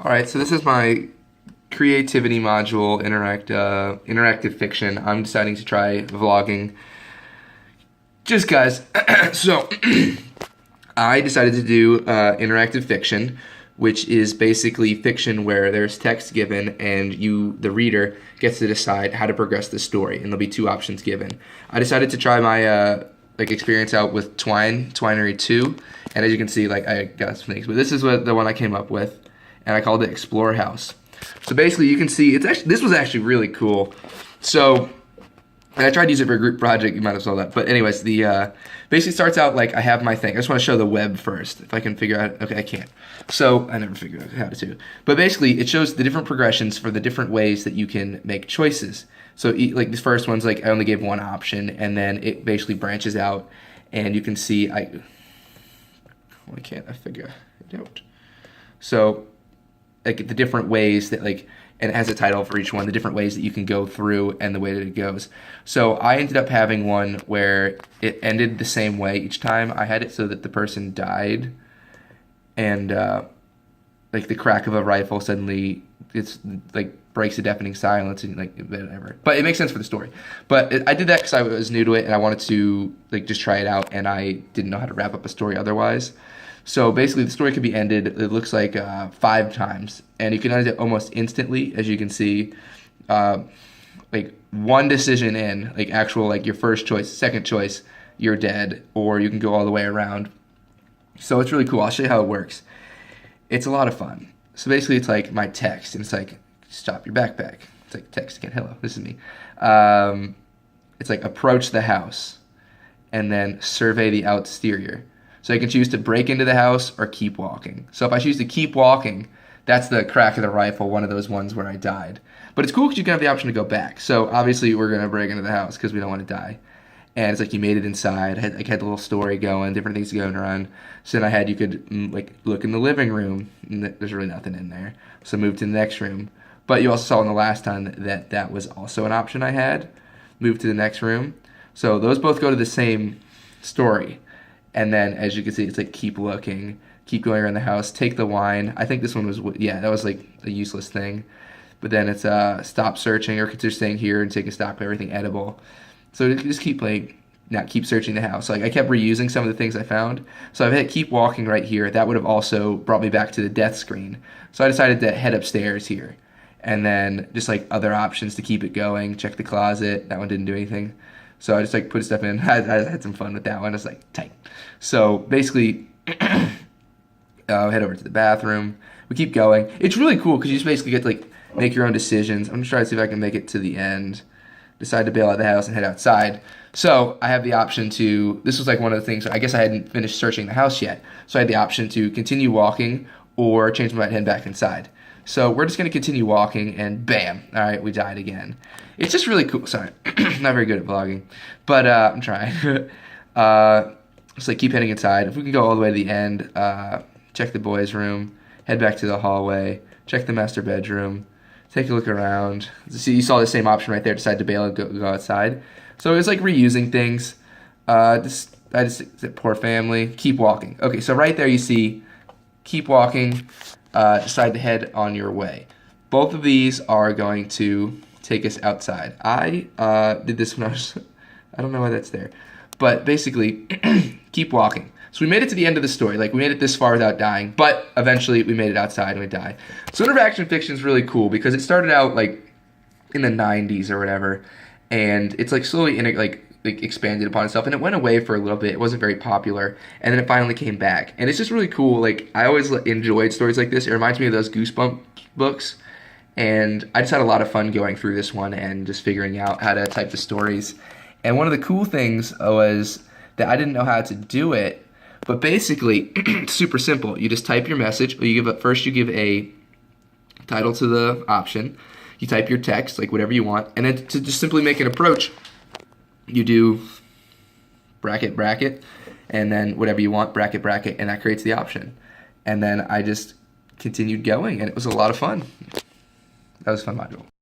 All right, so this is my creativity module, interactive fiction. I'm deciding to try vlogging. Just guys, so I decided to do interactive fiction, which is basically fiction where there's text given and you, the reader, gets to decide how to progress the story, and there'll be two options given. I decided to try my experience out with Twinery 2, and as you can see, I got some things, but this is the one I came up with, and I called it Explore House. So basically, you can see this was actually really cool. So. And I tried to use it for a group project, you might have saw that. But anyways, the basically starts out like I have my thing. I just want to show the web first. If I can figure out, okay, I can't. So I never figured out how to. But basically, it shows the different progressions for the different ways that you can make choices. So like this first one's like I only gave one option, and then it basically branches out, and you can see why can't I figure it out? So like the different ways that and it has a title for each one, the different ways that you can go through and the way that it goes. So I ended up having one where it ended the same way each time. I had it so that the person died, and like the crack of a rifle suddenly breaks a deafening silence, and whatever. But it makes sense for the story. But I did that because I was new to it and I wanted to just try it out, and I didn't know how to wrap up a story otherwise. So basically, the story could be ended, it looks like 5 times, and you can end it almost instantly, as you can see. One decision in, your first choice, second choice, you're dead, or you can go all the way around. So it's really cool. I'll show you how it works. It's a lot of fun. So basically, it's like my text, and it's like, stop your backpack. It's like text again, hello, this is me. It's like approach the house, and then survey the exterior. So I can choose to break into the house or keep walking. So if I choose to keep walking, that's the crack of the rifle, one of those ones where I died. But it's cool because you can have the option to go back. So obviously we're going to break into the house because we don't want to die. And it's like you made it inside. I had the little story going, different things going around. So then you could look in the living room, and there's really nothing in there. So move to the next room. But you also saw in the last time that was also an option I had. Move to the next room. So those both go to the same story. And then, as you can see, it's like keep looking, keep going around the house, take the wine. I think this one was, yeah, that was like a useless thing. But then it's stop searching or consider staying here and take a stop, everything edible. So just keep keep searching the house. I kept reusing some of the things I found. So I've hit keep walking right here. That would have also brought me back to the death screen. So I decided to head upstairs here. And then just other options to keep it going. Check the closet. That one didn't do anything. So I just put stuff in. I had some fun with that one. It's tight. So basically, head over to the bathroom. We keep going. It's really cool because you just basically get to make your own decisions. I'm just trying to see if I can make it to the end. Decide to bail out of the house and head outside. So I have the option to. This was one of the things. I guess I hadn't finished searching the house yet. So I had the option to continue walking or change my mind and head back inside. So we're just going to continue walking, and bam. All right, we died again. It's just really cool. Sorry, not very good at vlogging, but I'm trying. Just keep heading inside. If we can go all the way to the end, check the boys' room, head back to the hallway, check the master bedroom, take a look around. See, you saw the same option right there. Decide to bail and go outside. So it's reusing things. I just said, poor family. Keep walking. Okay, so right there you see, keep walking. Decide to head on your way. Both of these are going to take us outside. I did this when I was, I don't know why that's there, but basically, keep walking. So we made it to the end of the story. We made it this far without dying, but eventually we made it outside and we die. So interaction fiction is really cool because it started out in the 90s or whatever, and it's slowly expanded upon itself, and it went away for a little bit. It wasn't very popular, and then it finally came back, and it's just really cool. I always enjoyed stories like this. It reminds me of those Goosebumps books, and I just had a lot of fun going through this one and just figuring out how to type the stories. And one of the cool things was that I didn't know how to do it, but basically it's super simple. You just type your message, or you give a title to the option, you type your text, whatever you want, and then to just simply make an approach, you do bracket, bracket, and then whatever you want, bracket, bracket, and that creates the option. And then I just continued going, and it was a lot of fun. That was a fun module.